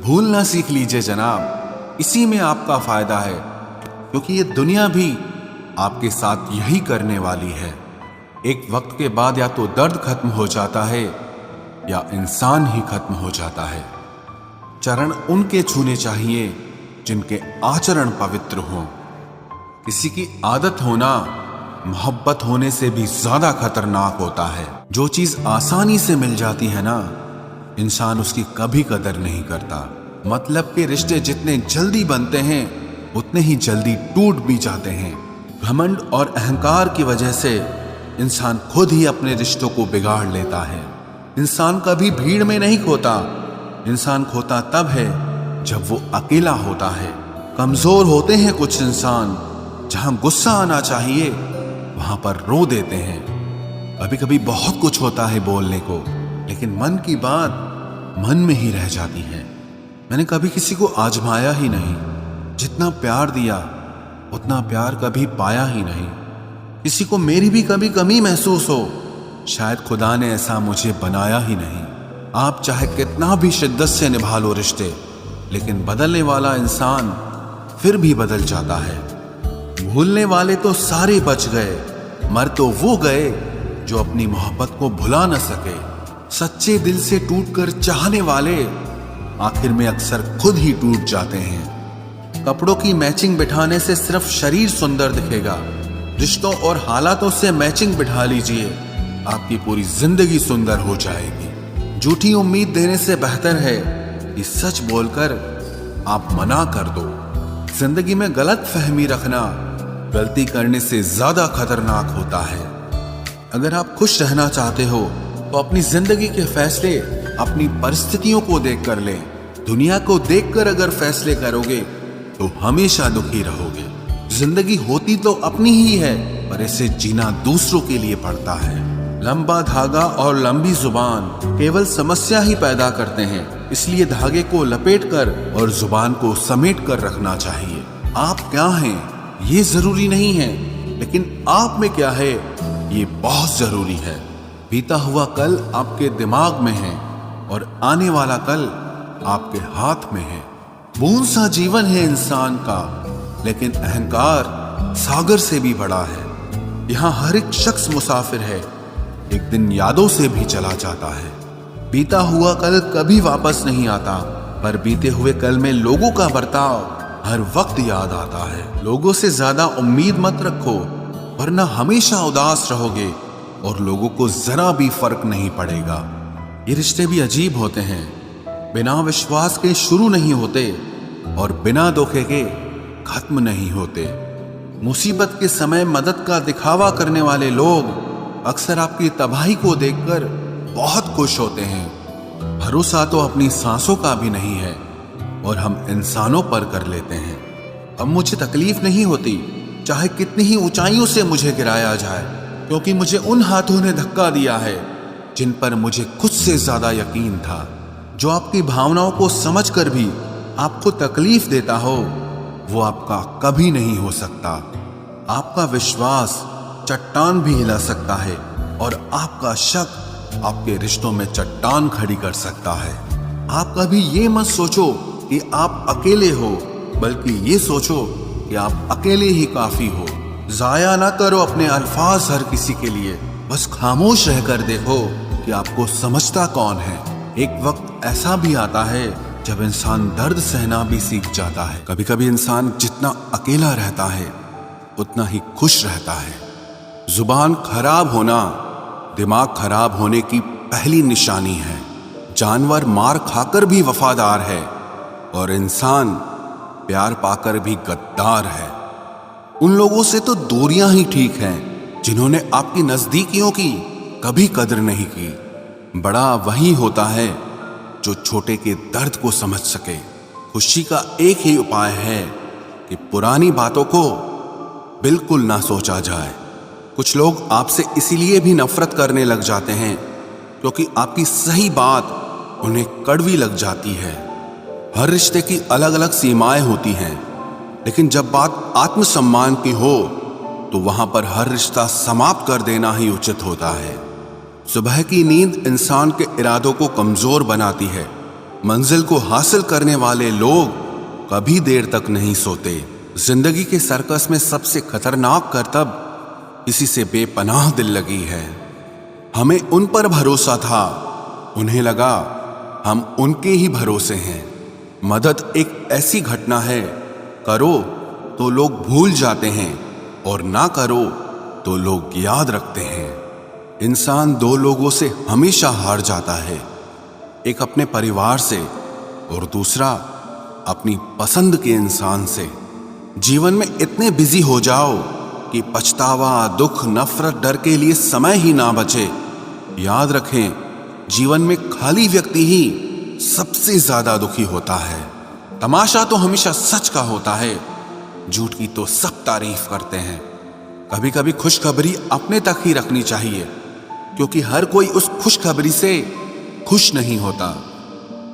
भूलना सीख लीजिए जनाब, इसी में आपका फायदा है, क्योंकि ये दुनिया भी आपके साथ यही करने वाली है। एक वक्त के बाद या तो दर्द खत्म हो जाता है या इंसान ही खत्म हो जाता है। चरण उनके छूने चाहिए जिनके आचरण पवित्र हों। किसी की आदत होना मोहब्बत होने से भी ज्यादा खतरनाक होता है। जो चीज आसानी से मिल जाती है ना, इंसान उसकी कभी कदर नहीं करता। मतलब के रिश्ते जितने जल्दी बनते हैं उतने ही जल्दी टूट भी जाते हैं। घमंड और अहंकार की वजह से इंसान खुद ही अपने रिश्तों को बिगाड़ लेता है। इंसान कभी भीड़ में नहीं खोता, इंसान खोता तब है जब वो अकेला होता है। कमजोर होते हैं कुछ इंसान, जहां गुस्सा आना चाहिए वहां पर रो देते हैं। कभी कभी बहुत कुछ होता है बोलने को, लेकिन मन की बात मन में ही रह जाती है। मैंने कभी किसी को आजमाया ही नहीं, जितना प्यार दिया उतना प्यार कभी पाया ही नहीं। किसी को मेरी भी कभी कमी महसूस हो, शायद खुदा ने ऐसा मुझे बनाया ही नहीं। आप चाहे कितना भी शिद्दत से निभा लो रिश्ते, लेकिन बदलने वाला इंसान फिर भी बदल जाता है। भूलने वाले तो सारे बच गए, मर तो वो गए जो अपनी मोहब्बत को भुला न सके। सच्चे दिल से टूटकर चाहने वाले आखिर में अक्सर खुद ही टूट जाते हैं। कपड़ों की मैचिंग बिठाने से सिर्फ शरीर सुंदर दिखेगा, रिश्तों और हालातों से मैचिंग बिठा लीजिए, आपकी पूरी जिंदगी सुंदर हो जाएगी। झूठी उम्मीद देने से बेहतर है कि सच बोलकर आप मना कर दो। जिंदगी में गलत फहमी रखना गलती करने से ज्यादा खतरनाक होता है। अगर आप खुश रहना चाहते हो तो अपनी जिंदगी के फैसले अपनी परिस्थितियों को देखकर लें। दुनिया को देखकर अगर फैसले करोगे तो हमेशा दुखी रहोगे। जिंदगी होती तो अपनी ही है, पर इसे जीना दूसरों के लिए पड़ता है। लंबा धागा और लंबी जुबान केवल समस्या ही पैदा करते हैं, इसलिए धागे को लपेटकर और जुबान को समेट कर रखना चाहिए। आप क्या हैं ये जरूरी नहीं है, लेकिन आप में क्या है ये बहुत जरूरी है। बीता हुआ कल आपके दिमाग में है और आने वाला कल आपके हाथ में है। बूंद सा जीवन है इंसान का, लेकिन अहंकार सागर से भी बड़ा है। यहाँ हर एक शख्स मुसाफिर है, एक दिन यादों से भी चला जाता है। बीता हुआ कल कभी वापस नहीं आता, पर बीते हुए कल में लोगों का बर्ताव हर वक्त याद आता है। लोगों से ज्यादा उम्मीद मत रखो, वरना हमेशा उदास रहोगे और लोगों को जरा भी फर्क नहीं पड़ेगा। ये रिश्ते भी अजीब होते हैं, बिना विश्वास के शुरू नहीं होते और बिना धोखे के खत्म नहीं होते। मुसीबत के समय मदद का दिखावा करने वाले लोग अक्सर आपकी तबाही को देखकर बहुत खुश होते हैं। भरोसा तो अपनी सांसों का भी नहीं है और हम इंसानों पर कर लेते हैं। अब मुझे तकलीफ नहीं होती, चाहे कितनी ही ऊंचाइयों से मुझे गिराया जाए, क्योंकि मुझे उन हाथों ने धक्का दिया है जिन पर मुझे खुद से ज्यादा यकीन था। जो आपकी भावनाओं को समझकर भी आपको तकलीफ देता हो, वो आपका कभी नहीं हो सकता। आपका विश्वास चट्टान भी हिला सकता है और आपका शक आपके रिश्तों में चट्टान खड़ी कर सकता है। आप कभी ये मत सोचो कि आप अकेले हो, बल्कि ये सोचो कि आप अकेले ही काफी हो। जाया ना करो अपने अल्फाज हर किसी के लिए, बस खामोश रहकर देखो कि आपको समझता कौन है। एक वक्त ऐसा भी आता है जब इंसान दर्द सहना भी सीख जाता है। कभी कभी इंसान जितना अकेला रहता है उतना ही खुश रहता है। जुबान खराब होना दिमाग खराब होने की पहली निशानी है। जानवर मार खाकर भी वफादार है और इंसान प्यार पाकर भी गद्दार है। उन लोगों से तो दूरियां ही ठीक हैं जिन्होंने आपकी नजदीकियों की कभी कदर नहीं की। बड़ा वही होता है जो छोटे के दर्द को समझ सके। खुशी का एक ही उपाय है कि पुरानी बातों को बिल्कुल ना सोचा जाए। कुछ लोग आपसे इसीलिए भी नफरत करने लग जाते हैं क्योंकि आपकी सही बात उन्हें कड़वी लग जाती है। हर रिश्ते की अलग अलग सीमाएं होती हैं, लेकिन जब बात आत्मसम्मान की हो तो वहां पर हर रिश्ता समाप्त कर देना ही उचित होता है। सुबह की नींद इंसान के इरादों को कमजोर बनाती है, मंजिल को हासिल करने वाले लोग कभी देर तक नहीं सोते। जिंदगी के सर्कस में सबसे खतरनाक करतब किसी से बेपनाह दिल लगी है। हमें उन पर भरोसा था, उन्हें लगा हम उनके ही भरोसे हैं। मदद एक ऐसी घटना है, करो तो लोग भूल जाते हैं और ना करो तो लोग याद रखते हैं। इंसान दो लोगों से हमेशा हार जाता है, एक अपने परिवार से और दूसरा अपनी पसंद के इंसान से। जीवन में इतने बिजी हो जाओ कि पछतावा, दुख, नफरत, डर के लिए समय ही ना बचे। याद रखें, जीवन में खाली व्यक्ति ही सबसे ज्यादा दुखी होता है। तमाशा तो हमेशा सच का होता है, झूठ की तो सब तारीफ करते हैं। कभी कभी खुशखबरी अपने तक ही रखनी चाहिए, क्योंकि हर कोई उस खुशखबरी से खुश नहीं होता।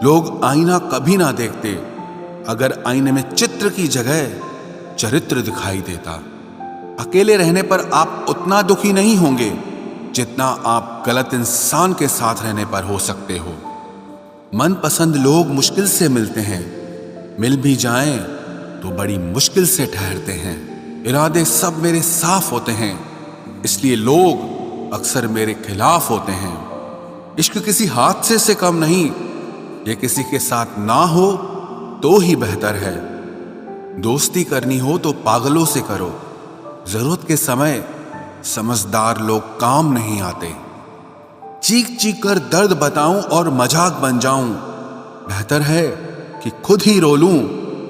लोग आईना कभी ना देखते अगर आईने में चित्र की जगह चरित्र दिखाई देता। अकेले रहने पर आप उतना दुखी नहीं होंगे जितना आप गलत इंसान के साथ रहने पर हो सकते हो। मनपसंद लोग मुश्किल से मिलते हैं, मिल भी जाएं तो बड़ी मुश्किल से ठहरते हैं। इरादे सब मेरे साफ होते हैं, इसलिए लोग अक्सर मेरे खिलाफ होते हैं। इश्क किसी हादसे से कम नहीं, ये किसी के साथ ना हो तो ही बेहतर है। दोस्ती करनी हो तो पागलों से करो, जरूरत के समय समझदार लोग काम नहीं आते। चीख चीख कर दर्द बताऊं और मजाक बन जाऊं, बेहतर है कि खुद ही रो लूं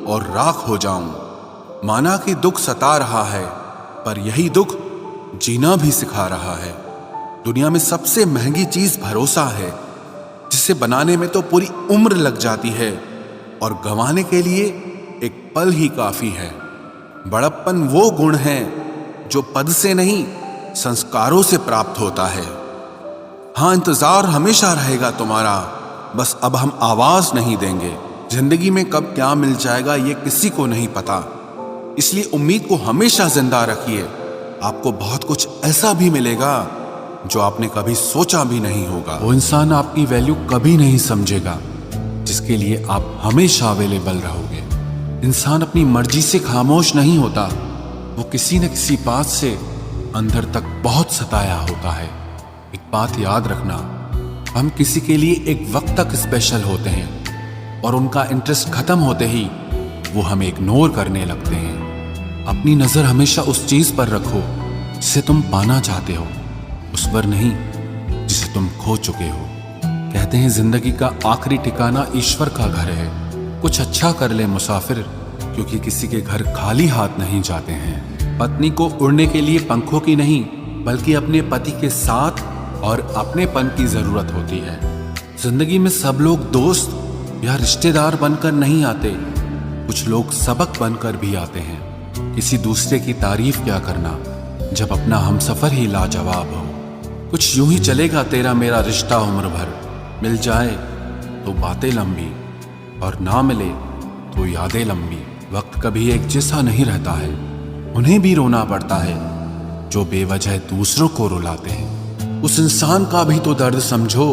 और राख हो जाऊं। माना कि दुख सता रहा है, पर यही दुख जीना भी सिखा रहा है। दुनिया में सबसे महंगी चीज भरोसा है, जिसे बनाने में तो पूरी उम्र लग जाती है और गंवाने के लिए एक पल ही काफी है। बड़प्पन वो गुण है जो पद से नहीं, संस्कारों से प्राप्त होता है। हाँ, इंतजार हमेशा रहेगा तुम्हारा, बस अब हम आवाज नहीं देंगे। जिंदगी में कब क्या मिल जाएगा ये किसी को नहीं पता, इसलिए उम्मीद को हमेशा जिंदा रखिए। आपको बहुत कुछ ऐसा भी मिलेगा जो आपने कभी सोचा भी नहीं होगा। वो इंसान आपकी वैल्यू कभी नहीं समझेगा जिसके लिए आप हमेशा अवेलेबल रहोगे। इंसान अपनी मर्जी से खामोश नहीं होता, वो किसी न किसी बात से अंदर तक बहुत सताया होता है। एक बात याद रखना, हम किसी के लिए एक वक्त तक स्पेशल होते हैं और उनका इंटरेस्ट खत्म होते ही वो हमें इग्नोर करने लगते हैं। अपनी नजर हमेशा उस चीज पर रखो जिसे तुम पाना चाहते हो, उस पर नहीं जिसे तुम खो चुके हो। कहते हैं जिंदगी का आखिरी ठिकाना ईश्वर का घर है। कुछ अच्छा कर ले मुसाफिर, क्योंकि किसी के घर खाली हाथ नहीं जाते हैं। पत्नी को उड़ने के लिए पंखों की नहीं, बल्कि अपने पति के साथ और अपनेपन की जरूरत होती है। जिंदगी में सब लोग दोस्त या रिश्तेदार बनकर नहीं आते, कुछ लोग सबक बनकर भी आते हैं। किसी दूसरे की तारीफ क्या करना जब अपना हमसफर ही लाजवाब हो। कुछ यूं ही चलेगा तेरा मेरा रिश्ता उम्र भर, मिल जाए तो बातें लंबी और ना मिले तो यादें लंबी। वक्त कभी एक जैसा नहीं रहता है, उन्हें भी रोना पड़ता है जो बेवजह दूसरों को रुलाते हैं। उस इंसान का भी तो दर्द समझो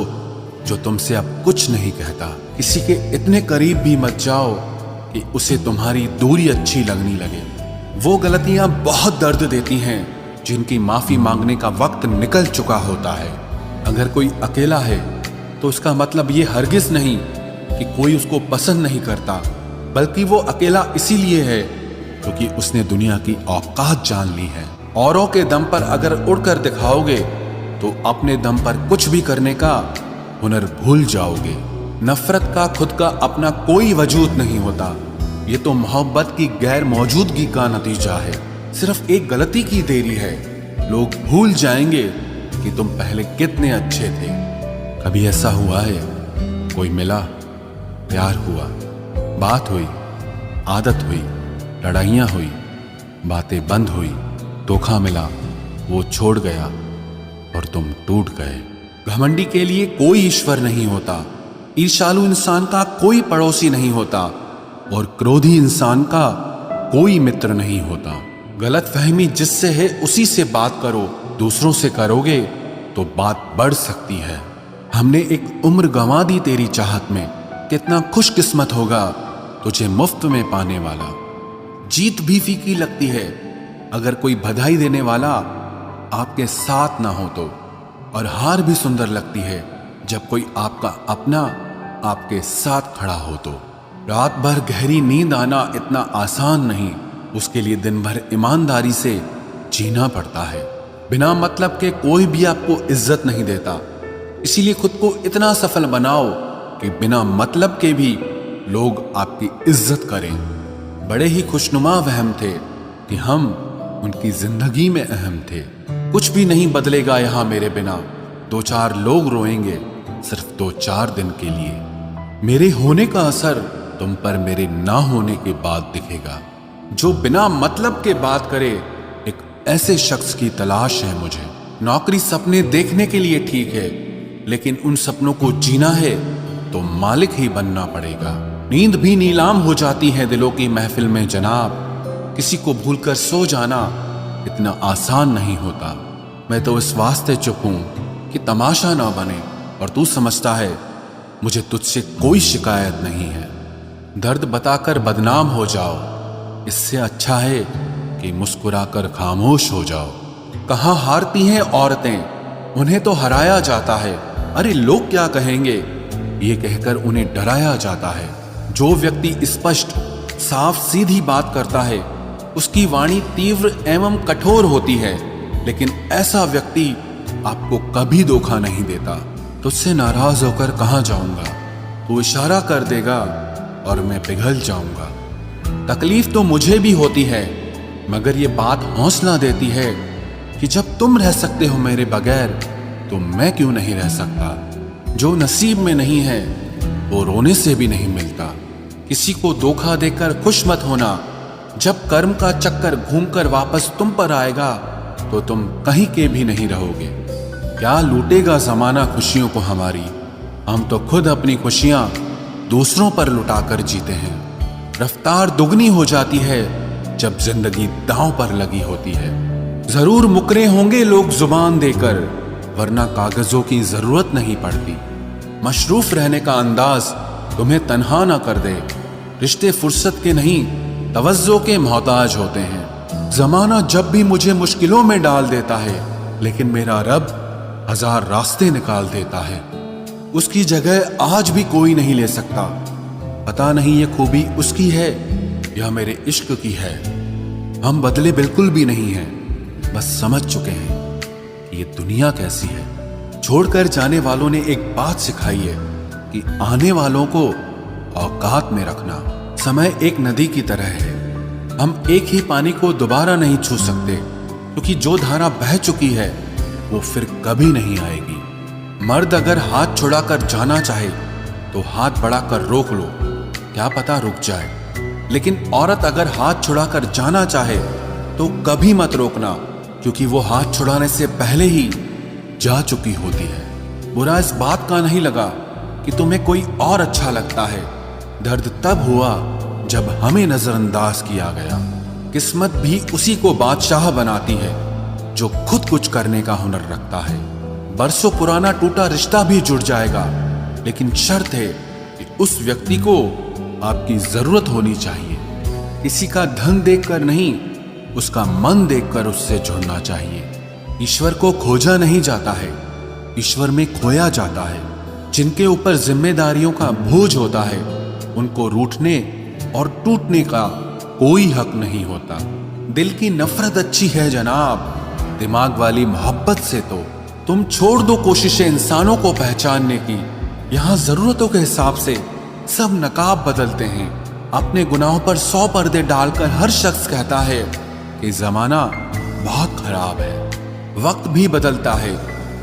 जो तुमसे अब कुछ नहीं कहता। किसी के इतने करीब भी मत जाओ कि उसे तुम्हारी दूरी अच्छी लगने लगे। वो गलतियां बहुत दर्द देती हैं जिनकी माफी मांगने का वक्त निकल चुका होता है। अगर कोई अकेला है तो इसका मतलब ये हरगिज नहीं कि कोई उसको पसंद नहीं करता, बल्कि वो अकेला इसीलिए है क्योंकि उसने दुनिया की औकात जान ली है। औरों के दम पर अगर उड़कर दिखाओगे तो अपने दम पर कुछ भी करने का हुनर भूल जाओगे। नफरत का खुद का अपना कोई वजूद नहीं होता, ये तो मोहब्बत की गैर मौजूदगी का नतीजा है। सिर्फ एक गलती की देरी है, लोग भूल जाएंगे कि तुम पहले कितने अच्छे थे। कभी ऐसा हुआ है, कोई मिला, प्यार हुआ, बात हुई, आदत हुई, लड़ाइयाँ हुई, बातें बंद हुई, धोखा मिला, वो छोड़ गया और तुम टूट गए। घमंडी के लिए कोई ईश्वर नहीं होता, ईर्ष्यालु इंसान का कोई पड़ोसी नहीं होता और क्रोधी इंसान का कोई मित्र नहीं होता। गलतफहमी जिससे है उसी से बात करो, दूसरों से करोगे तो बात बढ़ सकती है। हमने एक उम्र गंवा दी तेरी चाहत में, कितना खुशकिस्मत होगा तुझे मुफ्त में पाने वाला। जीत भी फीकी लगती है अगर कोई बधाई देने वाला आपके साथ ना हो तो, और हार भी सुंदर लगती है जब कोई आपका अपना आपके साथ खड़ा हो तो। रात भर गहरी नींद आना इतना आसान नहीं, उसके लिए दिन भर ईमानदारी से जीना पड़ता है। बिना मतलब के कोई भी आपको इज्जत नहीं देता, इसीलिए खुद को इतना सफल बनाओ कि बिना मतलब के भी लोग आपकी इज्जत करें। बड़े ही खुशनुमा वहम थे कि हम उनकी जिंदगी में अहम थे। कुछ भी नहीं बदलेगा यहाँ मेरे बिना, 2-4 लोग रोएंगे सिर्फ 2-4 दिन के लिए। मेरे होने का असर तुम पर मेरे ना होने के बाद दिखेगा। जो बिना मतलब के बात करे, एक ऐसे शख्स की तलाश है मुझे। नौकरी सपने देखने के लिए ठीक है, लेकिन उन सपनों को जीना है तो मालिक ही बनना पड़ेगा। नींद भी नीलाम हो जाती है दिलों की महफिल में जनाब। किसी को भूलकर सो जाना इतना आसान नहीं होता। मैं तो इस वास्ते चुप हूं कि तमाशा ना बने, और तू समझता है मुझे तुझसे कोई शिकायत नहीं है। दर्द बताकर बदनाम हो जाओ, इससे अच्छा है कि मुस्कुराकर खामोश हो जाओ। कहाँ हारती हैं औरतें, उन्हें तो हराया जाता है। अरे लोग क्या कहेंगे, ये कहकर उन्हें डराया जाता है। जो व्यक्ति स्पष्ट साफ सीधी बात करता है उसकी वाणी तीव्र एवं कठोर होती है, लेकिन ऐसा व्यक्ति आपको कभी धोखा नहीं देता। तुझसे नाराज होकर कहाँ जाऊंगा, तू इशारा कर देगा और मैं पिघल जाऊंगा। तकलीफ तो मुझे भी होती है, मगर ये बात हौसला देती है कि जब तुम रह सकते हो मेरे बगैर तो मैं क्यों नहीं रह सकता। जो नसीब में नहीं है वो रोने से भी नहीं मिलता। किसी को धोखा देकर खुश मत होना, जब कर्म का चक्कर घूमकर वापस तुम पर आएगा तो तुम कहीं के भी नहीं रहोगे। क्या लूटेगा जमाना खुशियों को हमारी, हम तो खुद अपनी खुशियां दूसरों पर लुटाकर जीते हैं। रफ्तार दुगनी हो जाती है जब जिंदगी दांव पर लगी होती है। जरूर मुकरे होंगे लोग जुबान देकर, वरना कागजों की जरूरत नहीं पड़ती। मशरूफ रहने का अंदाज तुम्हें तन्हा ना कर दे। रिश्ते फुर्सत के नहीं तवज्जो के मोहताज होते हैं। जमाना जब भी मुझे मुश्किलों में डाल देता है, लेकिन मेरा रब 1000 रास्ते निकाल देता है। उसकी जगह आज भी कोई नहीं ले सकता। पता नहीं ये खूबी उसकी है या मेरे इश्क की है। हम बदले बिल्कुल भी नहीं हैं, बस समझ चुके हैं कि ये दुनिया कैसी है। छोड़कर जाने वालों ने एक बात सिखाई है कि आने वालों को औकात में रखना। समय एक नदी की तरह है, हम एक ही पानी को दोबारा नहीं छू सकते, क्योंकि जो धारा बह चुकी है वो फिर कभी नहीं आएगी। मर्द अगर हाथ छुड़ाकर जाना चाहे तो हाथ बढ़ाकर रोक लो, क्या पता रुक जाए। लेकिन औरत अगर हाथ छुड़ाकर जाना चाहे तो कभी मत रोकना, क्योंकि वो हाथ छुड़ाने से पहले ही जा चुकी होती है। बुरा इस बात का नहीं लगा कि तुम्हें कोई और अच्छा लगता है। दर्द तब हुआ जब हमें नजरअंदाज किया गया। किस्मत भी उसी को बादशाह बनाती है जो खुद कुछ करने का हुनर रखता है। बरसों पुराना टूटा रिश्ता भी जुड़ जाएगा, लेकिन शर्त है कि उस व्यक्ति को आपकी जरूरत होनी चाहिए। किसी का धन देखकर नहीं, उसका मन देखकर उससे जुड़ना चाहिए। ईश्वर को खोजा नहीं जाता है, ईश्वर में खोया जाता है। जिनके ऊपर जिम्मेदारियों का बोझ होता है उनको रूठने और टूटने का कोई हक नहीं होता। दिल की नफरत अच्छी है जनाब, दिमाग वाली मोहब्बत से तो तुम छोड़ दो कोशिशें इंसानों को पहचानने की। यहाँ जरूरतों के हिसाब से सब नकाब बदलते हैं। अपने गुनाहों पर 100 पर्दे डालकर हर शख्स कहता है कि जमाना बहुत खराब है। वक्त भी बदलता है,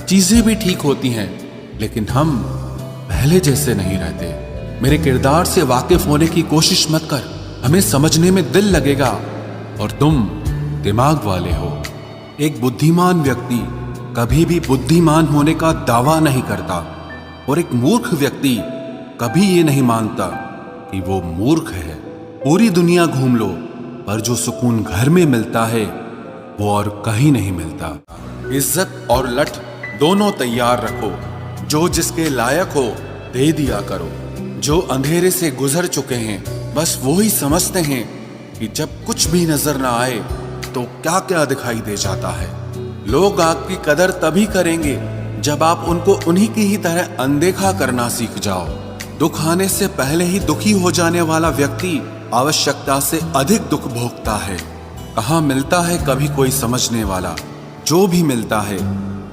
चीजें भी ठीक होती हैं, लेकिन हम पहले जैसे नहीं रहते। मेरे किरदार से वाकिफ होने की कोशिश मत कर, हमें समझने में दिल लगेगा और तुम दिमाग वाले हो। एक बुद्धिमान व्यक्ति कभी भी बुद्धिमान होने का दावा नहीं करता, और एक मूर्ख व्यक्ति कभी ये नहीं मानता कि वो मूर्ख है। पूरी दुनिया घूम लो, पर जो सुकून घर में मिलता है वो और कहीं नहीं मिलता। इज्जत और लठ दोनों तैयार रखो, जो जिसके लायक हो दे दिया करो। जो अंधेरे से गुजर चुके हैं बस वो ही समझते हैं कि जब कुछ भी नजर ना आए तो क्या क्या दिखाई दे जाता है। लोग आपकी कदर तभी करेंगे जब आप उनको उन्हीं की ही तरह अनदेखा करना सीख जाओ। दुख आने से पहले ही दुखी हो जाने वाला व्यक्ति आवश्यकता से अधिक दुख भोगता है। कहाँ मिलता है कभी कोई समझने वाला, जो भी मिलता है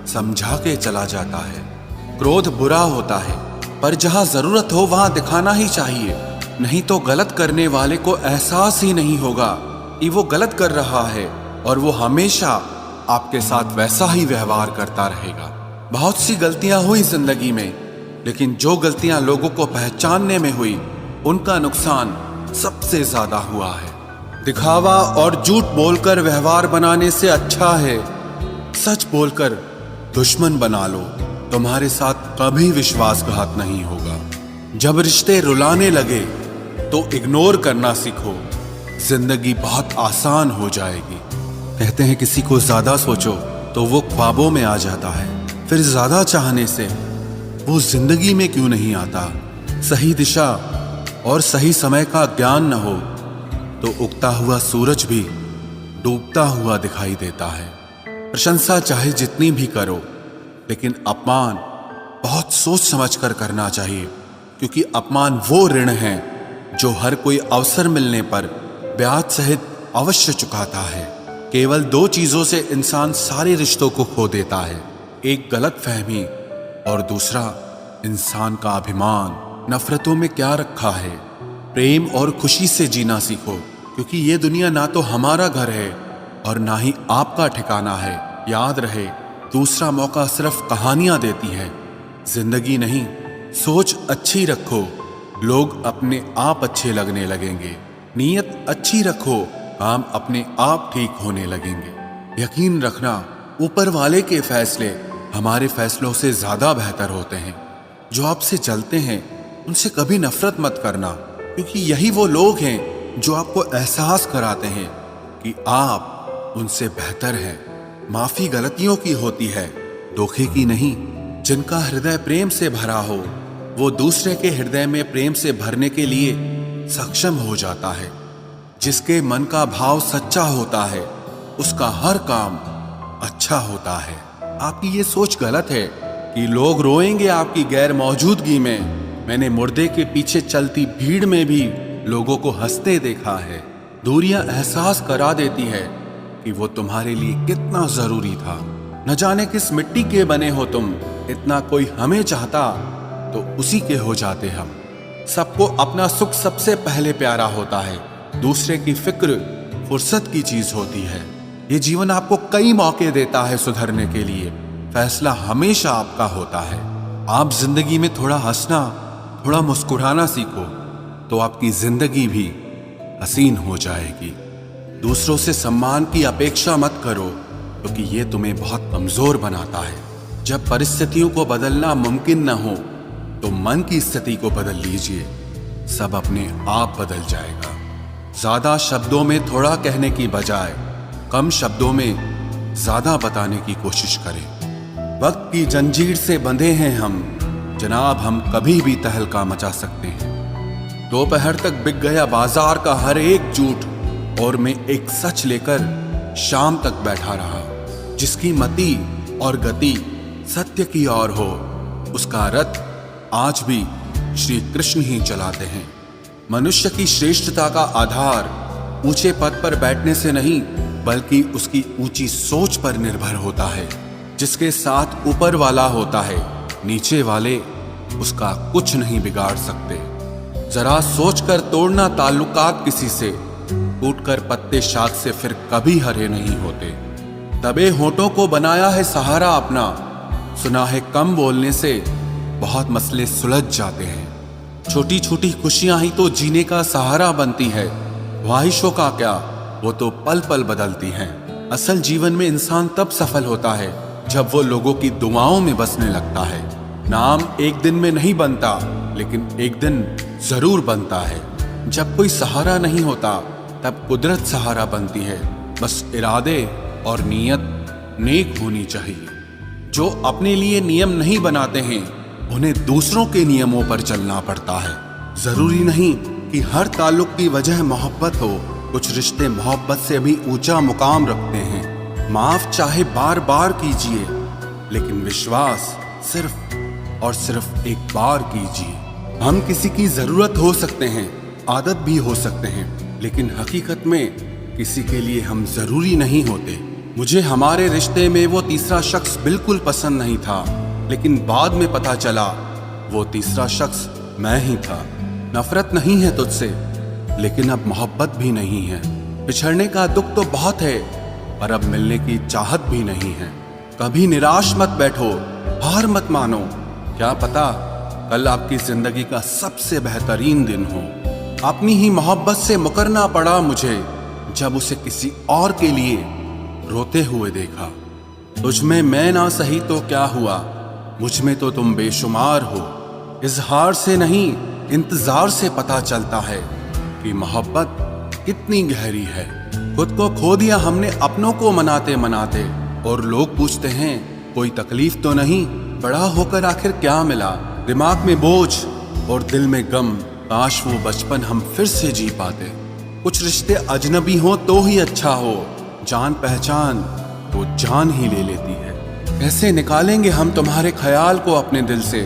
समझा के चला जाता है। क्रोध बुरा होता है पर जहाँ जरूरत हो वहां दिखाना ही चाहिए, नहीं तो गलत करने वाले को एहसास ही नहीं होगा कि वो गलत कर रहा है और वो हमेशा आपके साथ वैसा ही व्यवहार करता रहेगा। बहुत सी गलतियां हुई जिंदगी में, लेकिन जो गलतियां लोगों को पहचानने में हुई उनका नुकसान सबसे ज्यादा हुआ है। दिखावा और झूठ बोलकर व्यवहार बनाने से अच्छा है सच बोलकर दुश्मन बना लो, तुम्हारे साथ कभी विश्वासघात नहीं होगा। जब रिश्ते रुलाने लगे तो इग्नोर करना सीखो, जिंदगी बहुत आसान हो जाएगी। कहते हैं किसी को ज्यादा सोचो तो वो ख्वाबों में आ जाता है, फिर ज्यादा चाहने से वो जिंदगी में क्यों नहीं आता। सही दिशा और सही समय का ज्ञान न हो तो उगता हुआ सूरज भी डूबता हुआ दिखाई देता है। प्रशंसा चाहे जितनी भी करो, लेकिन अपमान बहुत सोच समझ कर करना चाहिए, क्योंकि अपमान वो ऋण है जो हर कोई अवसर मिलने पर ब्याज सहित अवश्य चुकाता है। केवल दो चीजों से इंसान सारे रिश्तों को खो देता है, एक गलतफहमी और दूसरा इंसान का अभिमान। नफरतों में क्या रखा है, प्रेम और खुशी से जीना सीखो, क्योंकि ये दुनिया ना तो हमारा घर है और ना ही आपका ठिकाना है। याद रहे, दूसरा मौका सिर्फ कहानियां देती है, जिंदगी नहीं। सोच अच्छी रखो, लोग अपने आप अच्छे लगने लगेंगे। नीयत अच्छी रखो, काम अपने आप ठीक होने लगेंगे। यकीन रखना, ऊपर वाले के फैसले हमारे फैसलों से ज्यादा बेहतर होते हैं। जो आपसे चलते हैं उनसे कभी नफरत मत करना, क्योंकि यही वो लोग हैं जो आपको एहसास कराते हैं कि आप उनसे बेहतर हैं। माफी गलतियों की होती है, धोखे की नहीं। जिनका हृदय प्रेम से भरा हो वो दूसरे के हृदय में प्रेम से भरने के लिए सक्षम हो जाता है। जिसके मन का भाव सच्चा होता है उसका हर काम अच्छा होता है। आपकी ये सोच गलत है कि लोग रोएंगे आपकी गैर मौजूदगी में। मैंने मुर्दे के पीछे चलती भीड़ में भी लोगों को हंसते देखा है। दूरियां एहसास करा देती है कि वो तुम्हारे लिए कितना जरूरी था। न जाने किस मिट्टी के बने हो तुम, इतना कोई हमें चाहता तो उसी के हो जाते हम। सबको अपना सुख सबसे पहले प्यारा होता है, दूसरे की फिक्र फुर्सत की चीज होती है। ये जीवन आपको कई मौके देता है सुधरने के लिए, फैसला हमेशा आपका होता है। आप जिंदगी में थोड़ा हंसना, थोड़ा मुस्कुराना सीखो तो आपकी जिंदगी भी हसीन हो जाएगी। दूसरों से सम्मान की अपेक्षा मत करो, क्योंकि ये तुम्हें बहुत कमजोर बनाता है। जब परिस्थितियों को बदलना मुमकिन न हो तो मन की स्थिति को बदल लीजिए, सब अपने आप बदल जाएगा। ज्यादा शब्दों में थोड़ा कहने की बजाय कम शब्दों में ज्यादा बताने की कोशिश करें। वक्त की जंजीर से बंधे हैं हम जनाब, हम कभी भी तहलका मचा सकते हैं। दोपहर तक बिक गया बाजार का हर एक झूठ और मैं एक सच लेकर शाम तक बैठा रहा। जिसकी मति और गति सत्य की ओर हो उसका रथ आज भी श्री कृष्ण ही चलाते हैं। मनुष्य की श्रेष्ठता का आधार ऊंचे पद पर बैठने से नहीं बल्कि उसकी ऊंची सोच पर निर्भर होता है। जिसके साथ ऊपर वाला होता है नीचे वाले उसका कुछ नहीं बिगाड़ सकते। जरा सोचकर तोड़ना ताल्लुकात किसी से, टूटकर पत्ते शाख से फिर कभी हरे नहीं होते। दबे होठों को बनाया है सहारा अपना, सुना है कम बोलने से बहुत मसले सुलझ जाते हैं। छोटी छोटी खुशियां ही तो जीने का सहारा बनती है, ख्वाहिशों का क्या, वो तो पल पल बदलती हैं। असल जीवन में इंसान तब सफल होता है जब वो लोगों की दुआओं में बसने लगता है। नाम एक दिन में नहीं बनता, लेकिन एक दिन जरूर बनता है। जब कोई सहारा नहीं होता तब कुदरत सहारा बनती है। बस इरादे और नीयत नेक होनी चाहिए। जो अपने लिए नियम नहीं बनाते हैं उन्हें दूसरों के नियमों पर चलना पड़ता है। जरूरी नहीं कि हर ताल्लुक की वजह मोहब्बत हो। कुछ रिश्ते मोहब्बत से भी ऊंचा मुकाम रखते हैं। माफ चाहे बार बार कीजिए, लेकिन विश्वास सिर्फ और सिर्फ एक बार कीजिए। हम किसी की जरूरत हो सकते हैं, आदत भी हो सकते हैं, लेकिन हकीकत में किसी के लिए हम जरूरी नहीं होते। मुझे हमारे रिश्ते में वो तीसरा शख्स बिल्कुल पसंद नहीं था, लेकिन बाद में पता चला वो तीसरा शख्स मैं ही था। नफरत नहीं है तुझसे, लेकिन अब मोहब्बत भी नहीं है। बिछड़ने का दुख तो बहुत है, पर अब मिलने की चाहत भी नहीं है। कभी निराश मत बैठो, हार मत मानो। क्या पता कल आपकी जिंदगी का सबसे बेहतरीन दिन हो। अपनी ही मोहब्बत से मुकरना पड़ा मुझे, जब उसे किसी और के लिए रोते हुए देखा। तुझ में मैं ना सही तो क्या हुआ, मुझ में तो तुम बेशुमार हो। इजहार से नहीं, इंतजार से पता चलता है कि मोहब्बत कितनी गहरी है। खुद को खो दिया हमने अपनों को मनाते मनाते, और लोग पूछते हैं कोई तकलीफ तो नहीं। बड़ा होकर आखिर क्या मिला, दिमाग में बोझ और दिल में गम। काश वो बचपन हम फिर से जी पाते। कुछ रिश्ते अजनबी हो तो ही अच्छा हो, जान पहचान तो जान ही ले लेती है। कैसे निकालेंगे हम तुम्हारे ख्याल को अपने दिल से,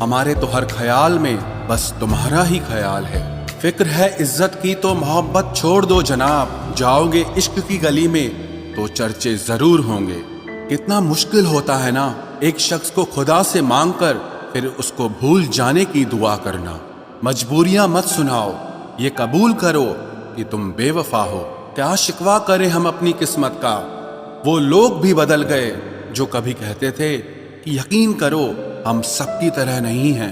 हमारे तो हर ख्याल में बस तुम्हारा ही ख्याल है। फिक्र है इज्जत की तो मोहब्बत छोड़ दो जनाब, जाओगे इश्क की गली में तो चर्चे जरूर होंगे। कितना मुश्किल होता है ना एक शख्स को खुदा से मांगकर फिर उसको भूल जाने की दुआ करना। मजबूरियां मत सुनाओ, ये कबूल करो कि तुम बेवफा हो। क्या शिकवा करें हम अपनी किस्मत का, वो लोग भी बदल गए जो कभी कहते थे कि यकीन करो हम सबकी तरह नहीं हैं।